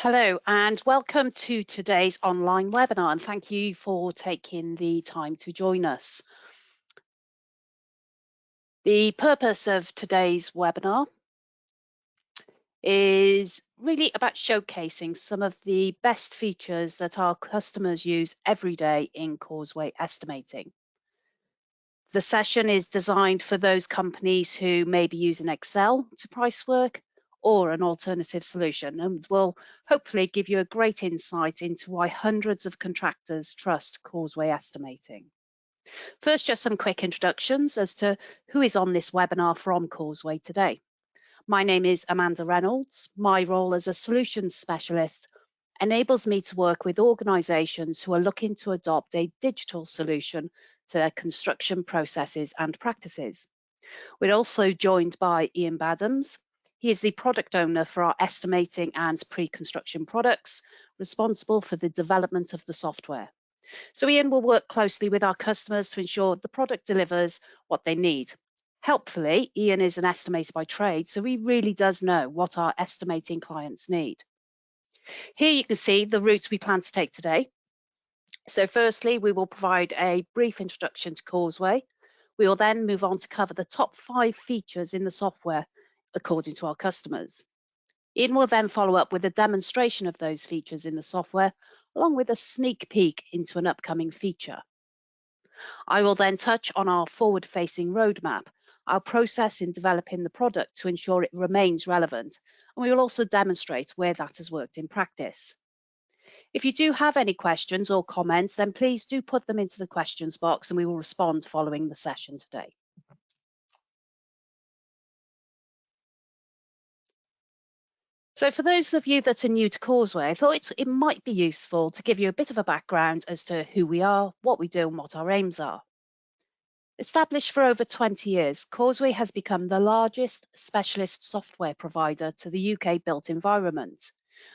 Hello and welcome to today's online webinar, and thank you for taking the time to join us. The purpose of today's webinar is really about showcasing some of the best features that our customers use every day in Causeway Estimating. The session is designed for those companies who may be using Excel to price work or an alternative solution, and will hopefully give you a great insight into why hundreds of contractors trust Causeway Estimating. First, just some quick introductions as to who is on this webinar from Causeway today. My name is Amanda Reynolds. My role as a solutions specialist enables me to work with organisations who are looking to adopt a digital solution to their construction processes and practices. We're also joined by Ian Badams. He is the product owner for our estimating and pre-construction products, responsible for the development of the software. So Ian will work closely with our customers to ensure the product delivers what they need. Helpfully, Ian is an estimator by trade, so he really does know what our estimating clients need. Here you can see the route we plan to take today. So firstly, we will provide a brief introduction to Causeway. We will then move on to cover the top 5 features in the software according to our customers. Ian will then follow up with a demonstration of those features in the software, along with a sneak peek into an upcoming feature. I will then touch on our forward-facing roadmap, our process in developing the product to ensure it remains relevant, and we will also demonstrate where that has worked in practice. If you do have any questions or comments, then please do put them into the questions box and we will respond following the session today. So for those of you that are new to Causeway, I thought it might be useful to give you a bit of a background as to who we are, what we do and what our aims are. Established for over 20 years, Causeway has become the largest specialist software provider to the UK built environment,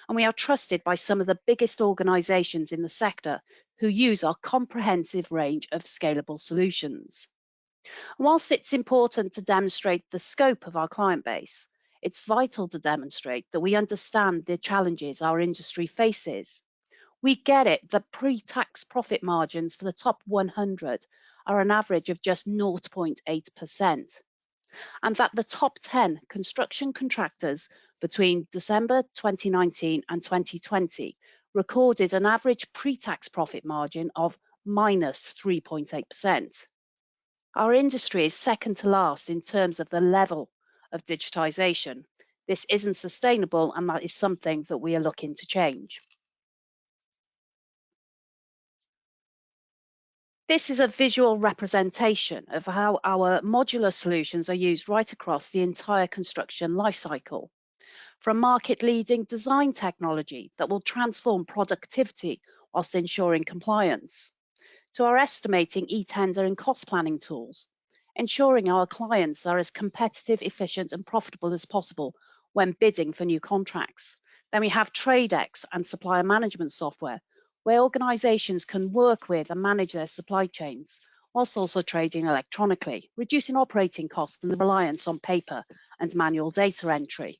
and we are trusted by some of the biggest organisations in the sector who use our comprehensive range of scalable solutions. Whilst it's important to demonstrate the scope of our client base, it's vital to demonstrate that we understand the challenges our industry faces. We get it that pre-tax profit margins for the top 100 are an average of just 0.8%, and that the top 10 construction contractors between December 2019 and 2020 recorded an average pre-tax profit margin of minus 3.8%. Our industry is second to last in terms of the level of digitisation. This isn't sustainable, and that is something that we are looking to change. This is a visual representation of how our modular solutions are used right across the entire construction lifecycle. From market-leading design technology that will transform productivity whilst ensuring compliance, to our estimating e-tender and cost planning tools, ensuring our clients are as competitive, efficient and profitable as possible when bidding for new contracts. Then we have TradeX and supplier management software, where organisations can work with and manage their supply chains, whilst also trading electronically, reducing operating costs and the reliance on paper and manual data entry.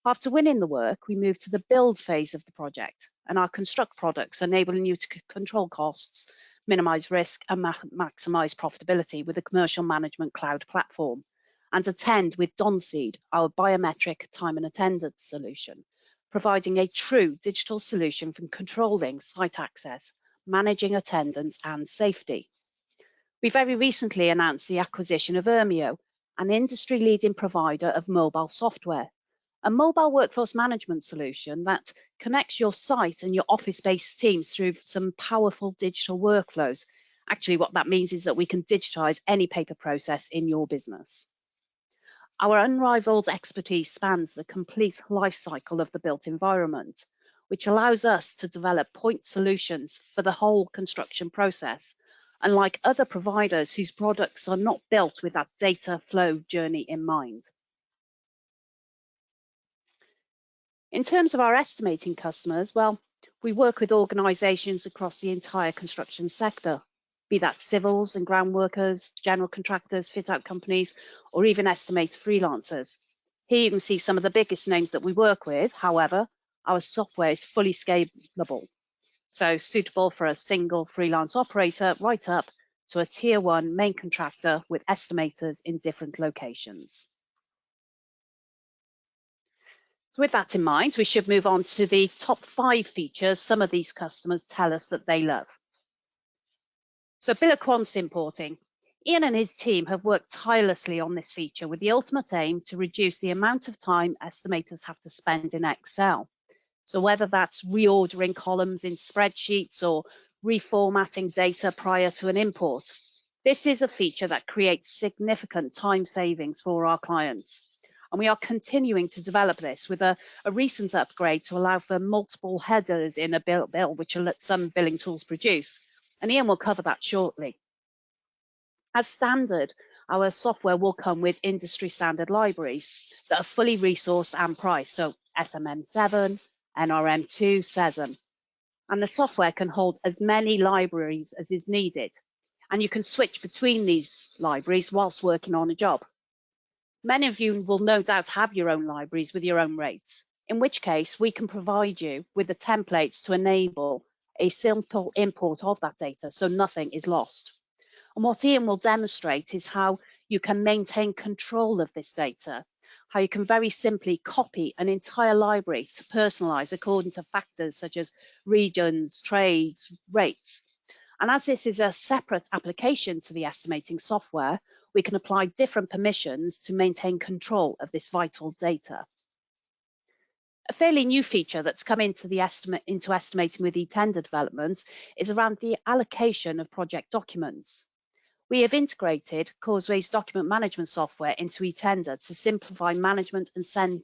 After winning the work, we move to the build phase of the project, and our construct products enabling you to control costs, minimise risk and maximise profitability with a commercial management cloud platform, and attend with Donseed, our biometric time and attendance solution, providing a true digital solution for controlling site access, managing attendance and safety. We very recently announced the acquisition of Ermio, an industry-leading provider of mobile software, a mobile workforce management solution that connects your site and your office-based teams through some powerful digital workflows. Actually, what that means is that we can digitise any paper process in your business. Our unrivaled expertise spans the complete life cycle of the built environment, which allows us to develop point solutions for the whole construction process, unlike other providers whose products are not built with that data flow journey in mind. In terms of our estimating customers, well, we work with organisations across the entire construction sector, be that civils and ground workers, general contractors, fit-out companies, or even estimator freelancers. Here you can see some of the biggest names that we work with. However, our software is fully scalable, so suitable for a single freelance operator right up to a tier 1 main contractor with estimators in different locations. So with that in mind, we should move on to the top 5 features some of these customers tell us that they love. So bill of quants importing. Ian and his team have worked tirelessly on this feature with the ultimate aim to reduce the amount of time estimators have to spend in Excel. So whether that's reordering columns in spreadsheets or reformatting data prior to an import, this is a feature that creates significant time savings for our clients. And we are continuing to develop this with a recent upgrade to allow for multiple headers in a bill, which some billing tools produce. And Ian will cover that shortly. As standard, our software will come with industry standard libraries that are fully resourced and priced, so SMM7, NRM2, SESM. And the software can hold as many libraries as is needed. And you can switch between these libraries whilst working on a job. Many of you will no doubt have your own libraries with your own rates, in which case we can provide you with the templates to enable a simple import of that data so nothing is lost. And what Ian will demonstrate is how you can maintain control of this data, how you can very simply copy an entire library to personalize according to factors such as regions, trades, rates. And as this is a separate application to the estimating software, we can apply different permissions to maintain control of this vital data. A fairly new feature that's come into estimating with eTender developments is around the allocation of project documents. We have integrated Causeway's document management software into eTender to simplify management and sending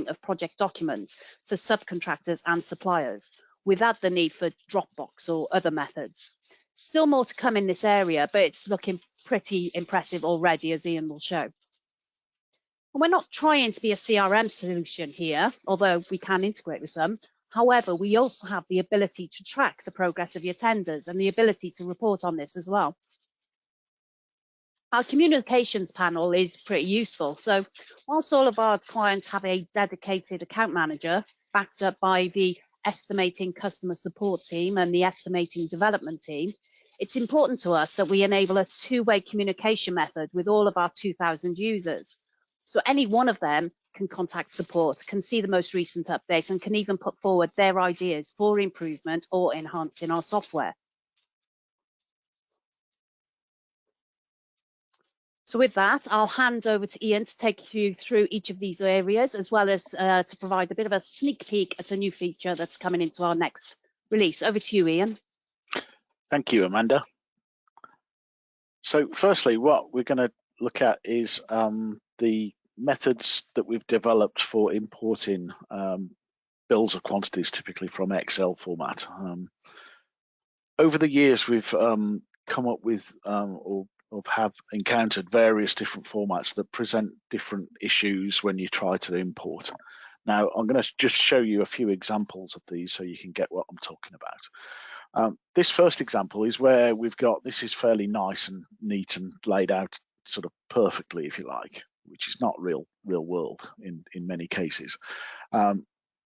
of project documents to subcontractors and suppliers without the need for Dropbox or other methods. Still more to come in this area, but it's looking pretty impressive already, as Ian will show. And we're not trying to be a CRM solution here, although we can integrate with some. However, we also have the ability to track the progress of your tenders and the ability to report on this as well. Our communications panel is pretty useful. So whilst all of our clients have a dedicated account manager backed up by the estimating customer support team and the estimating development team, it's important to us that we enable a two-way communication method with all of our 2,000 users. So any one of them can contact support, can see the most recent updates, and can even put forward their ideas for improvement or enhancing our software. So with that, I'll hand over to Ian to take you through each of these areas, as well as to provide a bit of a sneak peek at a new feature that's coming into our next release. Over to you, Ian. Thank you, Amanda. So firstly, what we're going to look at is the methods that we've developed for importing bills of quantities, typically from Excel format. Over the years, we've come up with or have encountered various different formats that present different issues when you try to import. Now, I'm going to just show you a few examples of these so you can get what I'm talking about. This first example is where we've got, this is fairly nice and neat and laid out sort of perfectly, if you like, which is not real world in many cases.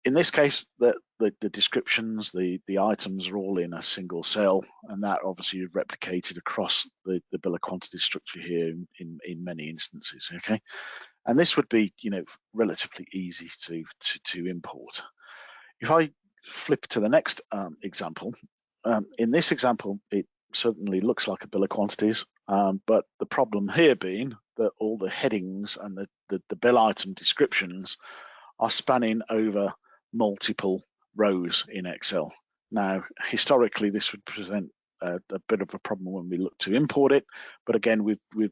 In this case, the descriptions, the items are all in a single cell, and that obviously is replicated across the bill of quantities structure here in many instances. Okay, and this would be, you know, relatively easy to import. If I flip to the next example, in this example, it certainly looks like a bill of quantities, but the problem here being that all the headings and the bill item descriptions are spanning over multiple rows in Excel. Now, historically, this would present a bit of a problem when we look to import it, but again, we've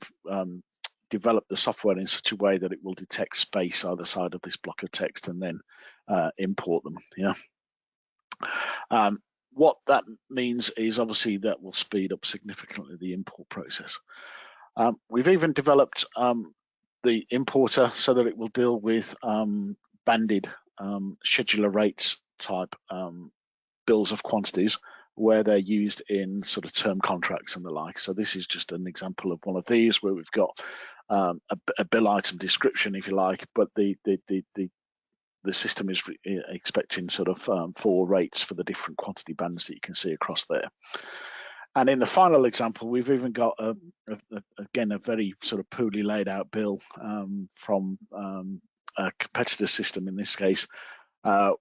developed the software in such a way that it will detect space either side of this block of text and then import them. Yeah. What that means is obviously that will speed up significantly the import process. We've even developed the importer so that it will deal with banded scheduler rates type bills of quantities where they're used in sort of term contracts and the like. So this is just an example of one of these where we've got a bill item description, if you like, but the the system is expecting sort of 4 rates for the different quantity bands that you can see across there. And in the final example, we've even got again a very sort of poorly laid out bill from a competitor system in this case,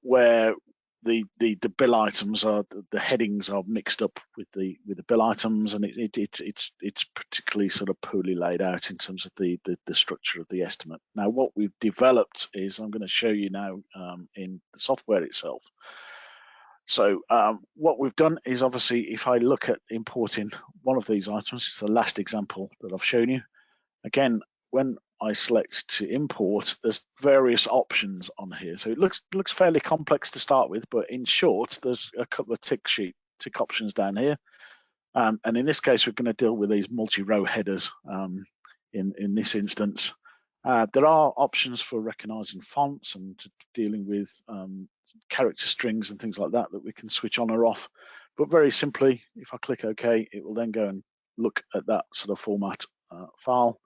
where the bill items are, the headings are mixed up with the bill items, and it's particularly sort of poorly laid out in terms of the structure of the estimate. Now, what we've developed is, I'm going to show you now in the software itself. So what we've done is, obviously, if I look at importing one of these items, it's the last example that I've shown you. Again, when I select to import, there's various options on here. So it looks fairly complex to start with, but in short, there's a couple of tick options down here. And in this case, we're going to deal with these multi-row headers in this instance. There are options for recognizing fonts and dealing with character strings and things like that we can switch on or off. But very simply, if I click OK, it will then go and look at that sort of format file,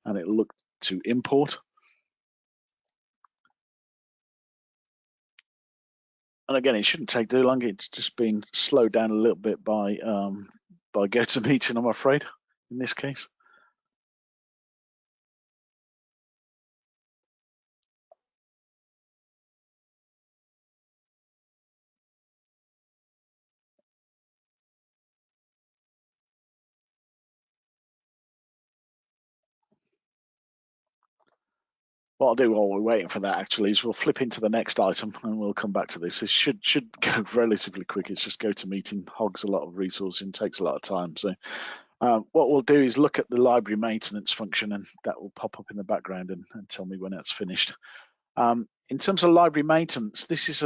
and it'll look to import. And again, it shouldn't take too long. It's just been slowed down a little bit by GoToMeeting, I'm afraid, in this case. What I'll do while we're waiting for that actually is we'll flip into the next item and we'll come back to this. This should go relatively quick. It's just GoToMeeting hogs a lot of resource and takes a lot of time. So what we'll do is look at the library maintenance function, and that will pop up in the background and tell me when that's finished. In terms of library maintenance, this is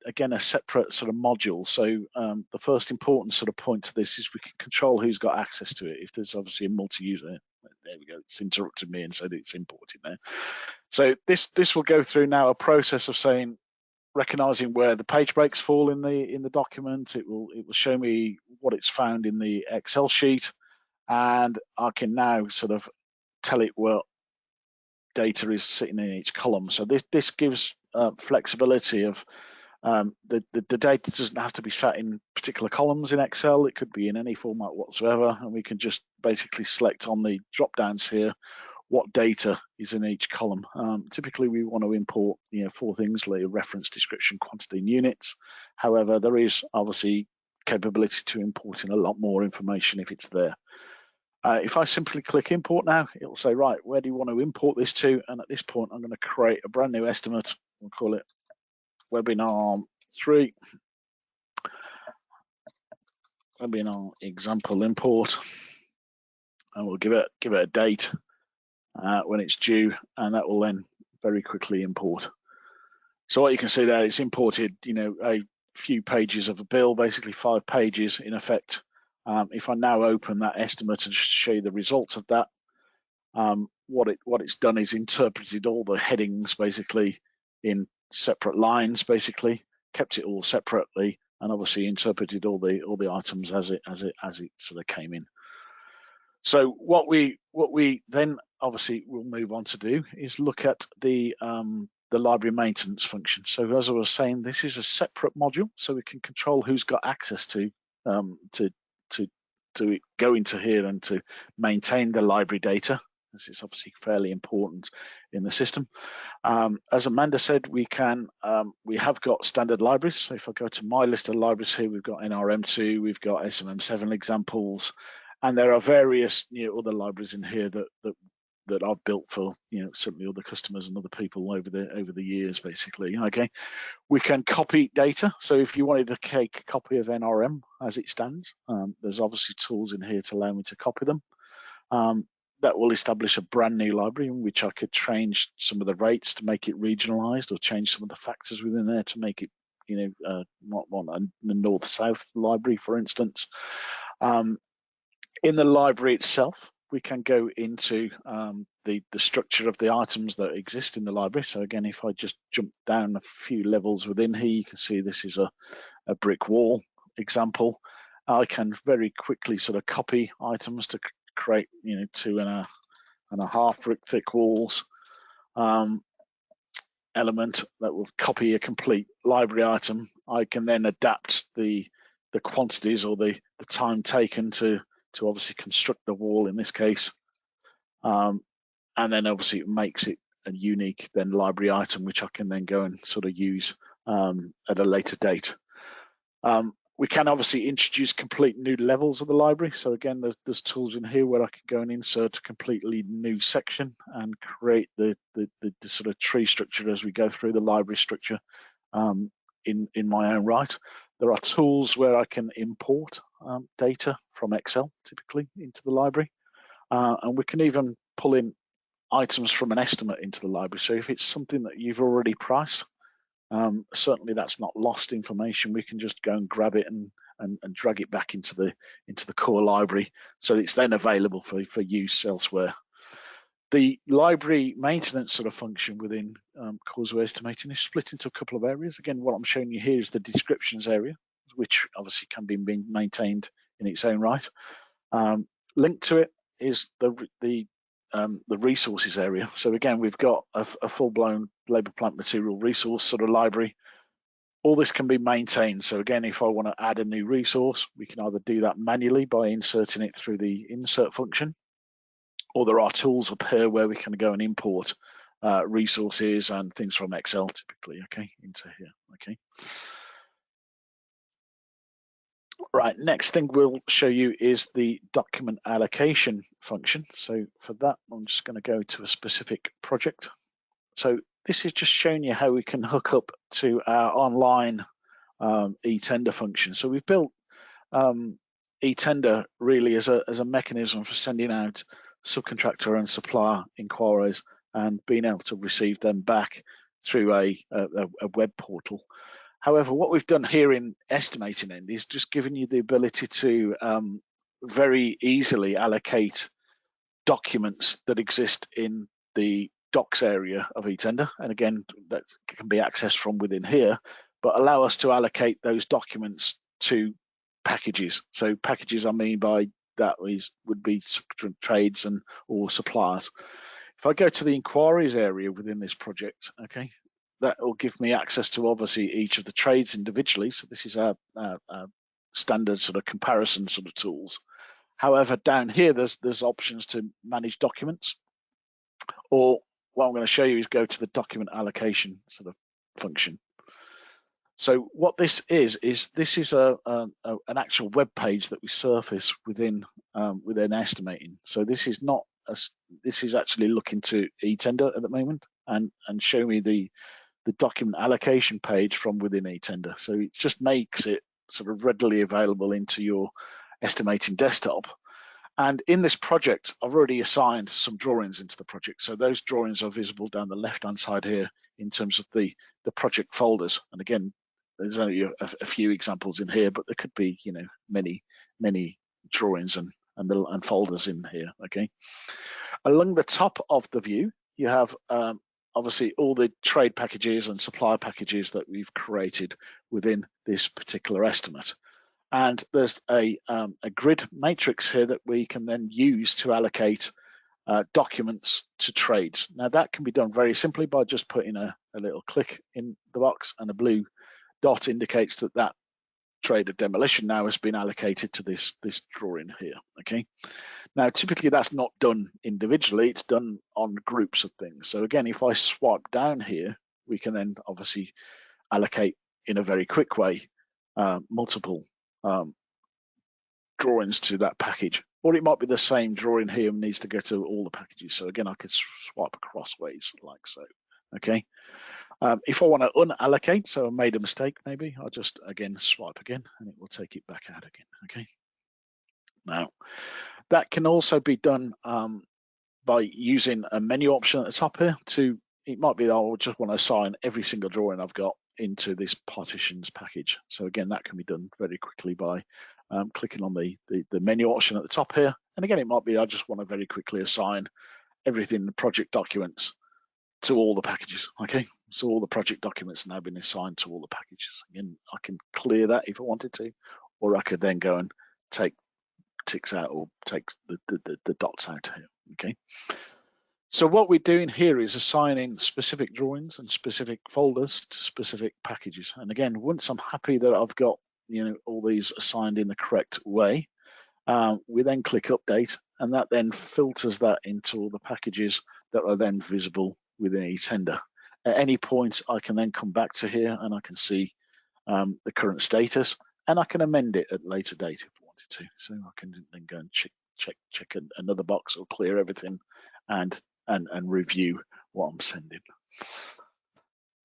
again a separate sort of module. So the first important sort of point to this is we can control who's got access to it. If there's obviously a multi-user, there we go, it's interrupted me and said it's imported there. So this will go through now a process of saying, recognizing where the page breaks fall in the document. It will show me what it's found in the Excel sheet, and I can now sort of tell it where data is sitting in each column. So this gives flexibility of the data doesn't have to be sat in particular columns in Excel. It could be in any format whatsoever, and we can just basically select on the drop downs here what data is in each column. Typically, we want to import 4 things: like reference, description, quantity, and units. However, there is obviously capability to import in a lot more information if it's there. If I simply click import now, it will say, right, where do you want to import this to? And at this point, I'm going to create a brand new estimate. We'll call it webinar 3, webinar example import, and we'll give it a date when it's due, and that will then very quickly import. So what you can see there, it's imported, a few pages of a bill, basically 5 pages in effect. If I now open that estimate and show you the results of that, what it's done is interpreted all the headings basically in separate lines, basically kept it all separately, and obviously interpreted all the items as it sort of came in. So what we then obviously will move on to do is look at the library maintenance function. So as I was saying, this is a separate module, so we can control who's got access to go into here and to maintain the library data. This is obviously fairly important in the system. As Amanda said, we have got standard libraries. So if I go to my list of libraries here, we've got NRM2, we've got SMM7 examples, and there are various other libraries in here that I've built for certainly other customers and other people over the years, basically. Okay, we can copy data. So if you wanted to take a copy of NRM as it stands, there's obviously tools in here to allow me to copy them. That will establish a brand new library in which I could change some of the rates to make it regionalized, or change some of the factors within there to make it, not a north-south library, for instance. In the library itself, we can go into the structure of the items that exist in the library. So again, if I just jump down a few levels within here, you can see this is a brick wall example. I can very quickly sort of copy items to create 2.5 brick thick walls. element that will copy a complete library item, I can then adapt the quantities or the time taken to obviously construct the wall in this case, and then obviously it makes it a unique then library item which I can then go and sort of use at a later date. We can obviously introduce complete new levels of the library. So again, there's tools in here where I can go and insert a completely new section and create the sort of tree structure as we go through the library structure in my own right. There are tools where I can import data from Excel typically into the library, and we can even pull in items from an estimate into the library. So if it's something that you've already priced, certainly that's not lost information. We can just go and grab it and drag it back into the core library, so it's then available for use elsewhere. The library maintenance sort of function within Causeway Estimating is split into a couple of areas. Again, what I'm showing you here is the descriptions area, which obviously can be maintained in its own right. Linked to it is the resources area. So again, we've got a full-blown labour plant material resource sort of library. All this can be maintained. So again, if I want to add a new resource, we can either do that manually by inserting it through the insert function, or there are tools up here where we can go and import resources and things from Excel typically, okay, into here, okay. Right, next thing we'll show you is the document allocation function. So for that, I'm just going to go to a specific project. So this is just showing you how we can hook up to our online e-tender function. So we've built e-tender really as a mechanism for sending out subcontractor and supplier inquiries and being able to receive them back through a web portal. However, what we've done here in estimating end is just giving you the ability to very easily allocate documents that exist in the docs area of eTender, and again that can be accessed from within here, but allow us to allocate those documents to packages. So packages, I mean by that would be trades and or suppliers. If I go to the inquiries area within this project, okay, that will give me access to obviously each of the trades individually. So this is our standard sort of comparison sort of tools. However, down here there's options to manage documents, or what I'm going to show you is go to the document allocation sort of function. So what this is this is an actual web page that we surface within estimating. So this is not this is actually looking to eTender at the moment and show me the document allocation page from within eTender. So it just makes it sort of readily available into your estimating desktop. And in this project, I've already assigned some drawings into the project. So those drawings are visible down the left-hand side here in terms of the project folders. And again, there's only a few examples in here, but there could be, you know, many drawings and folders in here, okay? Along the top of the view, you have obviously all the trade packages and supplier packages that we've created within this particular estimate. And there's a grid matrix here that we can then use to allocate documents to trades. Now that can be done very simply by just putting a little click in the box, and a blue dot indicates that trade of demolition now has been allocated to this drawing here, okay? Now typically that's not done individually, it's done on groups of things. So again, if I swipe down here, we can then obviously allocate in a very quick way multiple drawings to that package, or it might be the same drawing here and needs to go to all the packages. So again, I could swipe across ways like so, okay? If I want to unallocate, so I made a mistake maybe, I'll just again swipe again and it will take it back out again, okay? Now, that can also be done by using a menu option at the top here. It might be that I just want to assign every single drawing I've got into this partitions package. So again, that can be done very quickly by clicking on the menu option at the top here. And again, it might be I just want to very quickly assign everything in the project documents to all the packages, okay? So all the project documents have now been assigned to all the packages. Again, I can clear that if I wanted to, or I could then go and take ticks out or take the dots out here, okay? So what we're doing here is assigning specific drawings and specific folders to specific packages. And again, once I'm happy that I've got all these assigned in the correct way, we then click update, and that then filters that into all the packages that are then visible within eTender. At any point, I can then come back to here and I can see the current status, and I can amend it at a later date if I wanted to. So I can then go and check another box or clear everything and review what I'm sending.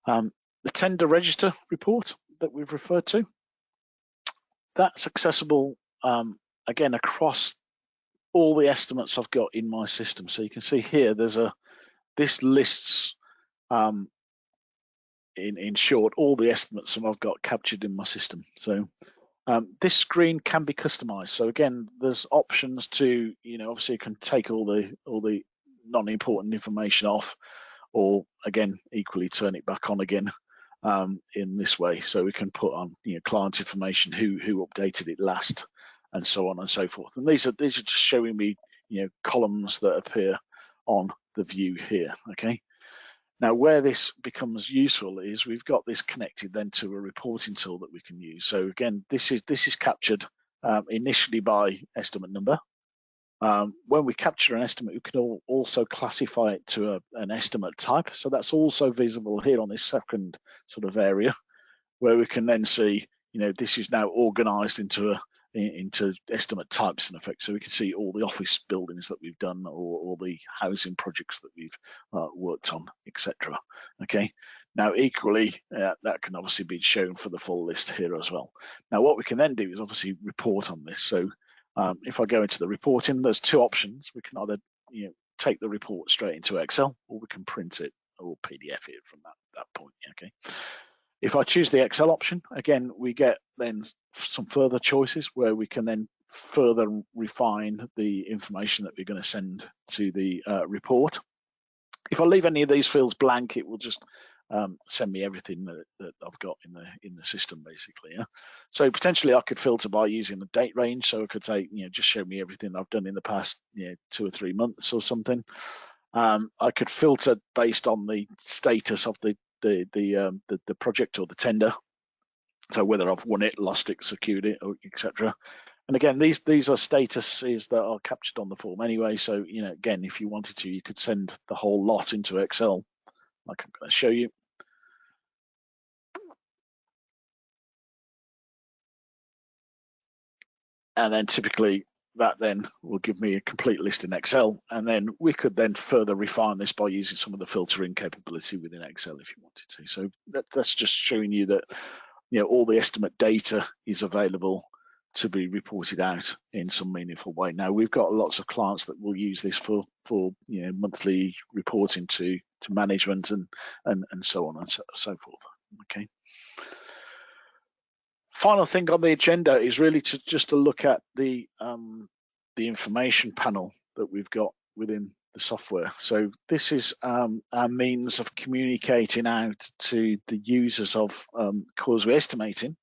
The tender register report that we've referred to, that's accessible again across all the estimates I've got in my system. So you can see here this lists in short all the estimates that I've got captured in my system. So this screen can be customized. So again, there's options to obviously you can take all the non-important information off, or again equally turn it back on again in this way. So we can put on client information, who updated it last, and so on and so forth. And these are just showing me columns that appear on the view here. Okay. Now where this becomes useful is we've got this connected then to a reporting tool that we can use. So again, this is captured initially by estimate number. When we capture an estimate, we can also classify it to an estimate type. So that's also visible here on this second sort of area, where we can then see, this is now organized into estimate types in effect. So we can see all the office buildings that we've done, or the housing projects that we've worked on, etc. Okay. Now equally, that can obviously be shown for the full list here as well. Now what we can then do is obviously report on this. So if I go into the reporting, there's two options. We can either take the report straight into Excel, or we can print it or PDF it from that point. Okay. If I choose the Excel option, again, we get then some further choices where we can then further refine the information that we're going to send to the report. If I leave any of these fields blank, it will just send me everything that I've got in the system, basically. Yeah. So potentially I could filter by using the date range. So I could say, just show me everything I've done in the past 2 or 3 months or something. I could filter based on the status of the project or the tender. So whether I've won it, lost it, secured it, or etc. And again, these are statuses that are captured on the form anyway. So again, if you wanted to, you could send the whole lot into Excel, like I'm going to show you. And then typically that then will give me a complete list in Excel. And then we could then further refine this by using some of the filtering capability within Excel if you wanted to. So that's just showing you that all the estimate data is available to be reported out in some meaningful way. Now we've got lots of clients that will use this for monthly reporting to management and so on and so forth. Okay. Final thing on the agenda is really to look at the information panel that we've got within the software. So this is our means of communicating out to the users of Causeway Estimating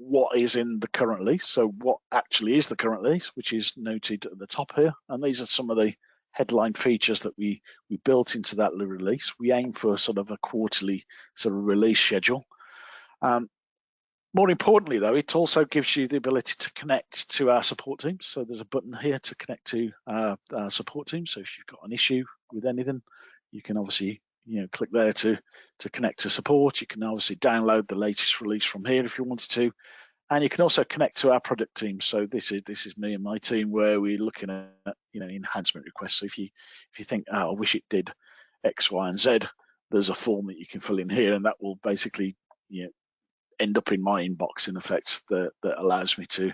what is in the current lease. So what actually is the current lease, which is noted at the top here. And these are some of the headline features that we built into that release. We aim for sort of a quarterly sort of release schedule. More importantly, though, it also gives you the ability to connect to our support team. So there's a button here to connect to our support team. So if you've got an issue with anything, you can obviously click there to connect to support. You can obviously download the latest release from here if you wanted to, and you can also connect to our product team. So this is me and my team, where we're looking at enhancement requests. So if you think, I wish it did X, Y, and Z, there's a form that you can fill in here, and that will basically end up in my inbox in effect, that allows me to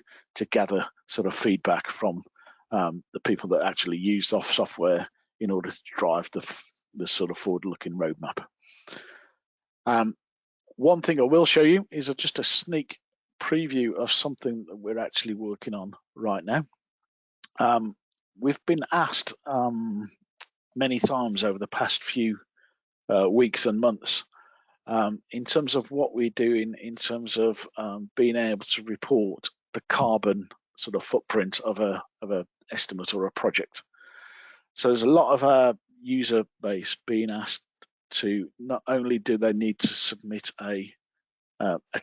gather sort of feedback from the people that actually use the software in order to drive the sort of forward-looking roadmap. One thing I will show you is just a sneak preview of something that we're actually working on right now. We've been asked many times over the past few weeks and months in terms of what we're doing in terms of being able to report the carbon sort of footprint of a estimate or a project. So there's a lot of our user base being asked to, not only do they need to submit a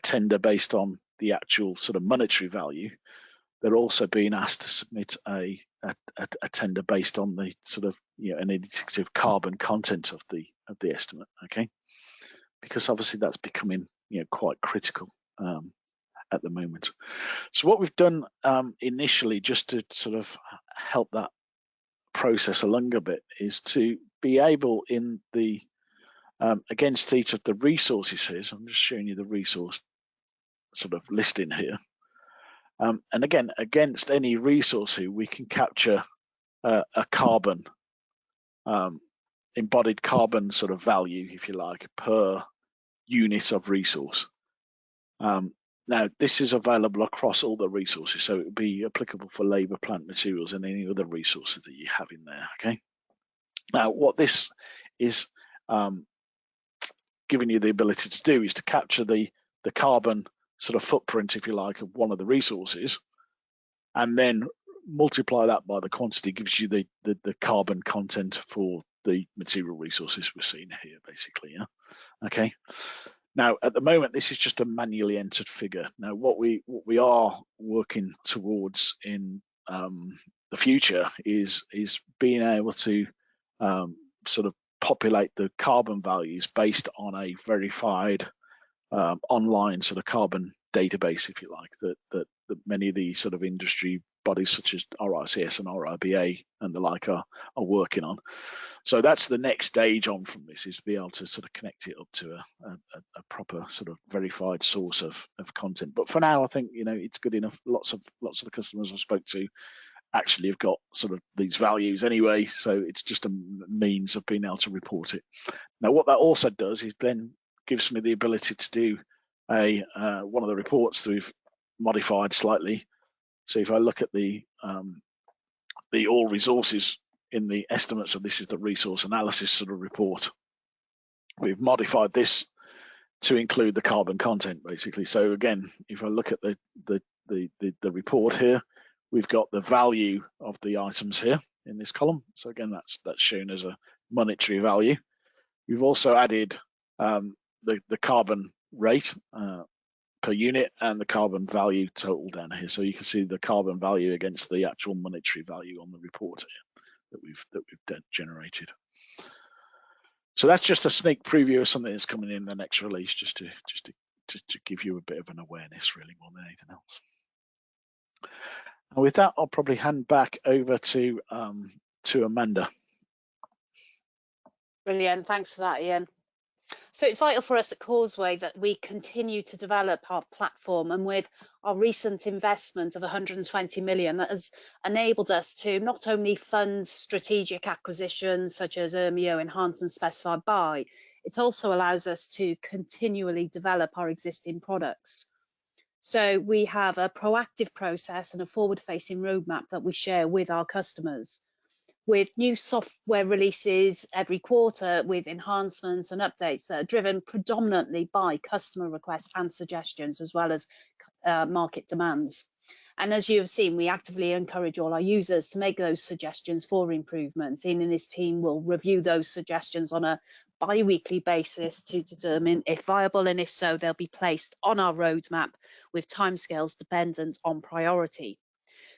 tender based on the actual sort of monetary value, they're also being asked to submit a tender based on the sort of, you know, an indicative carbon content of the estimate. Okay, because obviously that's becoming, you know, quite critical at the moment. So what we've done initially, just to sort of help that process along a bit, is to be able in the against each of the resources here. So I'm just showing you the resource sort of listing here. And again, against any resource here, we can capture a carbon, embodied carbon sort of value, if you like, per unit of resource. Now, this is available across all the resources, so it would be applicable for labour, plant, materials, and any other resources that you have in there. Okay. Now, what this is giving you the ability to do is to capture the carbon sort of footprint, if you like, of one of the resources, and then multiply that by the quantity, gives you the carbon content for the material resources we're seeing here, basically. Yeah. Okay. Now, at the moment, this is just a manually entered figure. Now, what we are working towards in the future is being able to sort of populate the carbon values based on a verified online sort of carbon database, if you like, that many of the sort of industry bodies such as RICS and RIBA and the like are working on. So that's the next stage on from this, is to be able to sort of connect it up to a proper sort of verified source of content. But for now, I think, you know, it's good enough. Lots of the customers I spoke to actually have got sort of these values anyway, so it's just a means of being able to report it. Now, what that also does is then gives me the ability to do one of the reports that we've modified slightly. So if I look at the all resources in the estimates, so this is the resource analysis sort of report, we've modified this to include the carbon content, basically. So again, if I look at the report here, we've got the value of the items here in this column. So again, that's shown as a monetary value. We've also added the carbon rate per unit and the carbon value total down here. So you can see the carbon value against the actual monetary value on the report here that we've generated. So that's just a sneak preview of something that's coming in the next release, just to give you a bit of an awareness, really, more than anything else. And with that, I'll probably hand back over to Amanda. Brilliant, thanks for that, Ian. So it's vital for us at Causeway that we continue to develop our platform, and with our recent investment of 120 million, that has enabled us to not only fund strategic acquisitions such as ERMIO, enhanced and specified by, it also allows us to continually develop our existing products. So we have a proactive process and a forward-facing roadmap that we share with our customers, with new software releases every quarter, with enhancements and updates that are driven predominantly by customer requests and suggestions, as well as market demands. And as you have seen, we actively encourage all our users to make those suggestions for improvements. Ian and his team will review those suggestions on a bi-weekly basis to determine if viable, and if so, they'll be placed on our roadmap with timescales dependent on priority.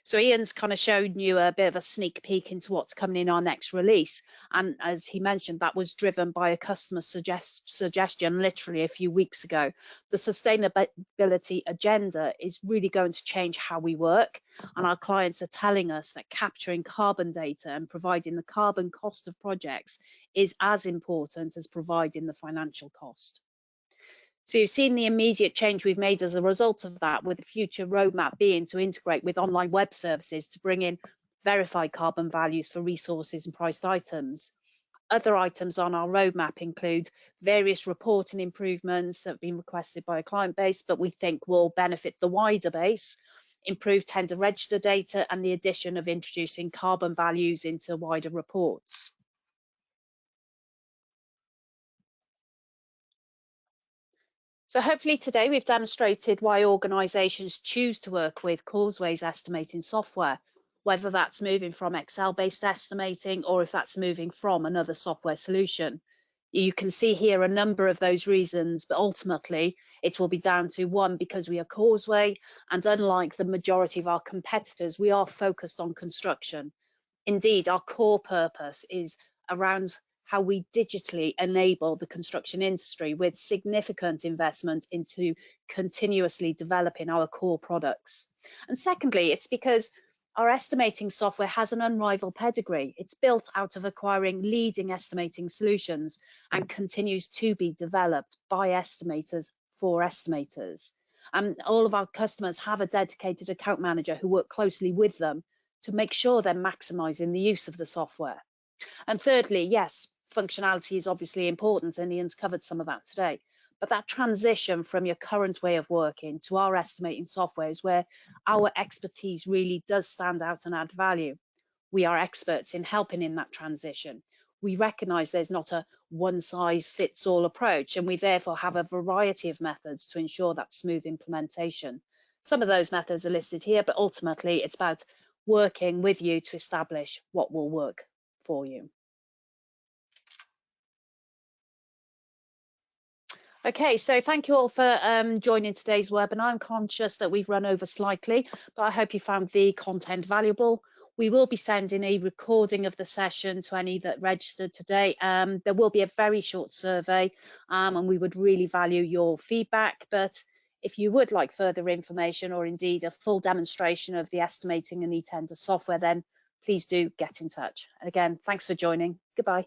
So Ian's kind of shown you a bit of a sneak peek into what's coming in our next release. And as he mentioned, that was driven by a customer suggestion literally a few weeks ago. The sustainability agenda is really going to change how we work. And our clients are telling us that capturing carbon data and providing the carbon cost of projects is as important as providing the financial cost. So you've seen the immediate change we've made as a result of that, with the future roadmap being to integrate with online web services to bring in verified carbon values for resources and priced items. Other items on our roadmap include various reporting improvements that have been requested by a client base, but we think will benefit the wider base, improve tender register data, and the addition of introducing carbon values into wider reports. So hopefully today we've demonstrated why organisations choose to work with Causeway's estimating software. whether that's moving from Excel-based estimating or if that's moving from another software solution. You can see here a number of those reasons, but ultimately it will be down to one, because we are Causeway, and unlike the majority of our competitors, we are focused on construction. Indeed, our core purpose is around how we digitally enable the construction industry with significant investment into continuously developing our core products. And secondly, it's because our estimating software has an unrivaled pedigree. It's built out of acquiring leading estimating solutions and continues to be developed by estimators for estimators. And all of our customers have a dedicated account manager who work closely with them to make sure they're maximising the use of the software. And thirdly, yes, functionality is obviously important, and Ian's covered some of that today. But that transition from your current way of working to our estimating software is where our expertise really does stand out and add value. We are experts in helping in that transition. We recognise there's not a one-size-fits-all approach, and we therefore have a variety of methods to ensure that smooth implementation. Some of those methods are listed here, but ultimately it's about working with you to establish what will work for you. Okay, so thank you all for joining today's webinar. I'm conscious that we've run over slightly, but I hope you found the content valuable. We will be sending a recording of the session to any that registered today. There will be a very short survey, and we would really value your feedback. But if you would like further information, or indeed a full demonstration of the estimating and e-tender software, then please do get in touch. Again, thanks for joining. Goodbye.